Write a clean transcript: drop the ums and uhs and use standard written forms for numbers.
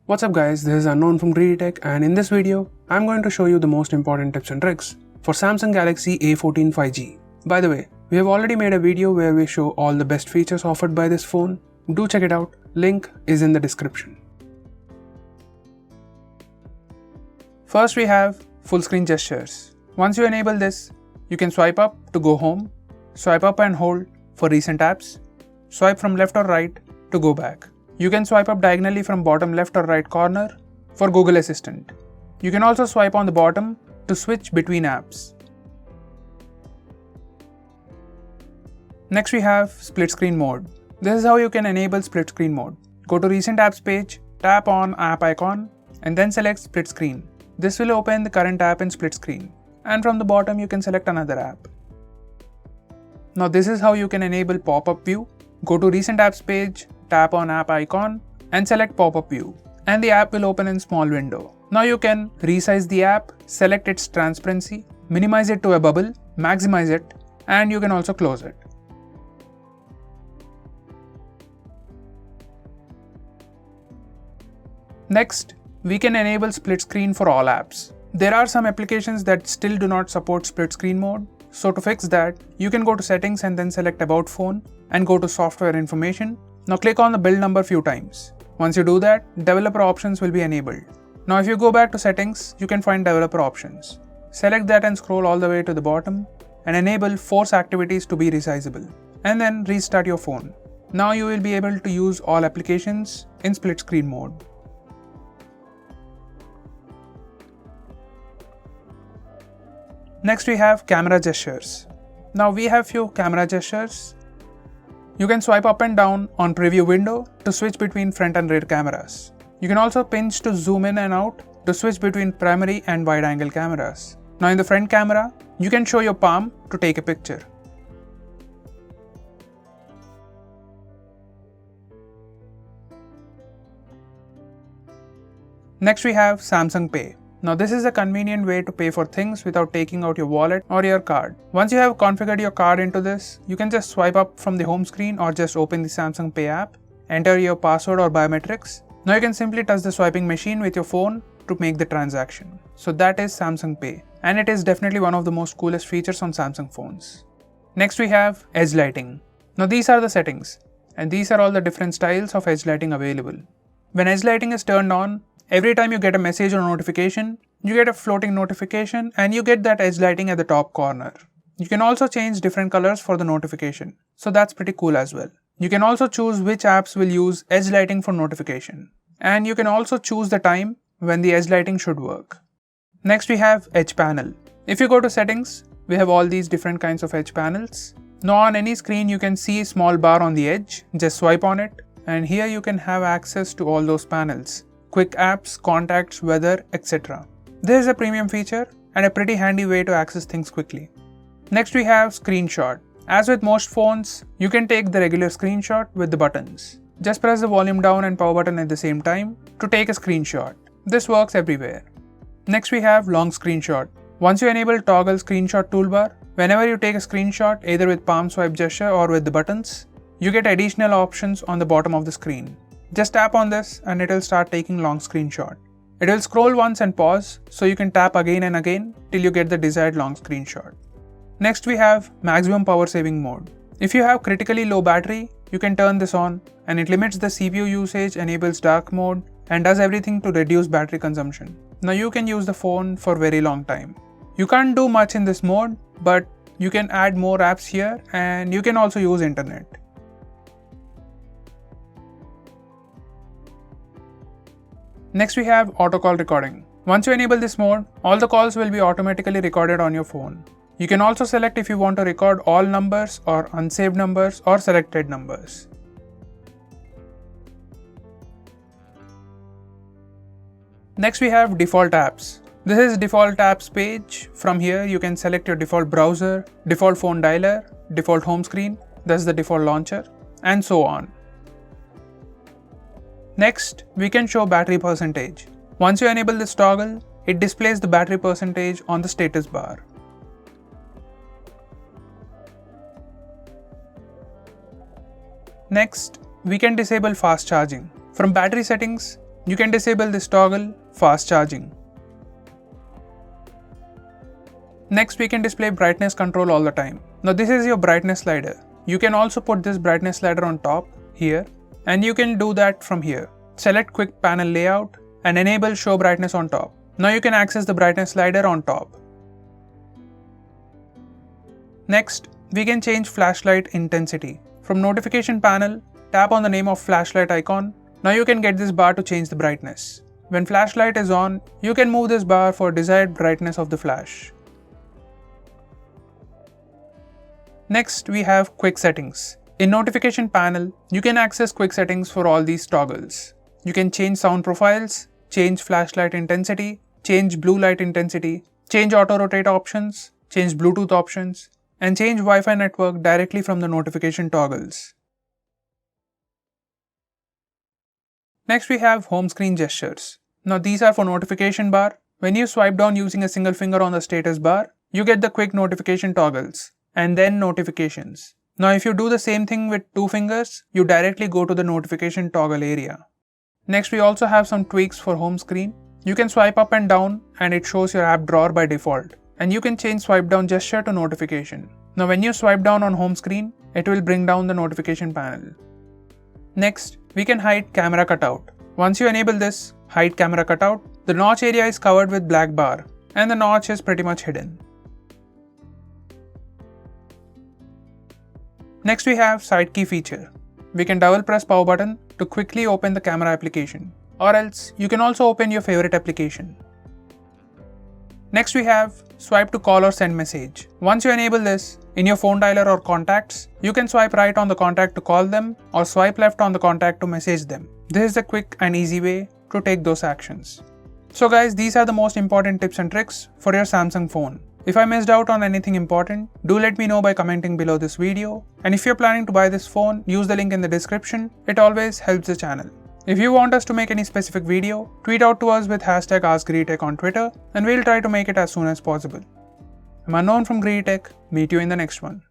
What's up guys, this is Unknown from GreedyTech, and in this video, I'm going to show you the most important tips and tricks for Samsung Galaxy A14 5G. By the way, we have already made a video where we show all the best features offered by this phone. Do check it out, link is in the description. First we have full screen gestures. Once you enable this, you can swipe up to go home, swipe up and hold for recent apps, swipe from left or right to go back. You can swipe up diagonally from bottom left or right corner for Google Assistant. You can also swipe on the bottom to switch between apps. Next we have split screen mode. This is how you can enable split screen mode. Go to recent apps page, tap on app icon and then select split screen. This will open the current app in split screen, and from the bottom you can select another app. Now this is how you can enable pop-up view. Go to recent apps page, tap on app icon and select pop-up view, and the app will open in small window. Now you can resize the app, select its transparency, minimize it to a bubble, maximize it, and you can also close it. Next, we can enable split screen for all apps. There are some applications that still do not support split screen mode, so to fix that, you can go to settings and then select about phone and go to software information. Now click on the build number few times. Once you do that, developer options will be enabled. Now if you go back to settings, you can find developer options. Select that and scroll all the way to the bottom and enable force activities to be resizable, and then restart your phone. Now you will be able to use all applications in split screen mode. Next we have camera gestures. Now we have few camera gestures. You can swipe up and down on preview window to switch between front and rear cameras. You can also pinch to zoom in and out to switch between primary and wide angle cameras. Now in the front camera, you can show your palm to take a picture. Next we have Samsung Pay. Now this is a convenient way to pay for things without taking out your wallet or your card. Once you have configured your card into this, you can just swipe up from the home screen or just open the Samsung Pay app, enter your password or biometrics. Now you can simply touch the swiping machine with your phone to make the transaction. So that is Samsung Pay, and it is definitely one of the most coolest features on Samsung phones. Next we have edge lighting. Now these are the settings, and these are all the different styles of edge lighting available. When edge lighting is turned on, every time you get a message or notification, you get a floating notification and you get that edge lighting at the top corner. You can also change different colors for the notification, so that's pretty cool as well. You can also choose which apps will use edge lighting for notification, and you can also choose the time when the edge lighting should work. Next we have edge panel. If you go to settings, we have all these different kinds of edge panels. Now on any screen you can see a small bar on the edge, just swipe on it, and here you can have access to all those panels. Quick apps, contacts, weather, etc. This is a premium feature and a pretty handy way to access things quickly. Next we have screenshot. As with most phones, you can take the regular screenshot with the buttons. Just press the volume down and power button at the same time to take a screenshot. This works everywhere. Next we have long screenshot. Once you enable toggle screenshot toolbar, whenever you take a screenshot either with palm swipe gesture or with the buttons, you get additional options on the bottom of the screen. Just tap on this and it will start taking long screenshot. It will scroll once and pause, so you can tap again and again till you get the desired long screenshot. Next we have maximum power saving mode. If you have critically low battery, you can turn this on and it limits the CPU usage, enables dark mode, and does everything to reduce battery consumption. Now you can use the phone for very long time. You can't do much in this mode, but you can add more apps here and you can also use internet. Next we have auto call recording. Once you enable this mode, all the calls will be automatically recorded on your phone. You can also select if you want to record all numbers or unsaved numbers or selected numbers. Next we have default apps. This is default apps page. From here you can select your default browser, default phone dialer, default home screen, that's the default launcher, and so on. Next, we can show battery percentage. Once you enable this toggle, it displays the battery percentage on the status bar. Next, we can disable fast charging. From battery settings, you can disable this toggle, fast charging. Next, we can display brightness control all the time. Now this is your brightness slider. You can also put this brightness slider on top, here, and you can do that from here. Select quick panel layout and enable show brightness on top. Now you can access the brightness slider on top. Next, we can change flashlight intensity. From notification panel, tap on the name of flashlight icon. Now you can get this bar to change the brightness. When flashlight is on, you can move this bar for desired brightness of the flash. Next, we have quick settings. In notification panel, you can access quick settings for all these toggles. You can change sound profiles, change flashlight intensity, change blue light intensity, change auto rotate options, change Bluetooth options, and change Wi-Fi network directly from the notification toggles. Next, we have home screen gestures. Now these are for notification bar. When you swipe down using a single finger on the status bar, you get the quick notification toggles, and then notifications. Now if you do the same thing with 2 fingers, you directly go to the notification toggle area. Next, we also have some tweaks for home screen. You can swipe up and down and it shows your app drawer by default. And you can change swipe down gesture to notification. Now when you swipe down on home screen, it will bring down the notification panel. Next, we can hide camera cutout. Once you enable this, hide camera cutout, the notch area is covered with black bar and the notch is pretty much hidden. Next, we have side key feature. We can double press power button to quickly open the camera application, or else you can also open your favorite application. Next, we have swipe to call or send message. Once you enable this, in your phone dialer or contacts, you can swipe right on the contact to call them or swipe left on the contact to message them. This is the quick and easy way to take those actions. So guys, these are the most important tips and tricks for your Samsung phone. If I missed out on anything important, do let me know by commenting below this video. And if you're planning to buy this phone, use the link in the description. It always helps the channel. If you want us to make any specific video, tweet out to us with hashtag AskGreedyTech on Twitter and we'll try to make it as soon as possible. I'm Unknown from GreedyTech. Meet you in the next one.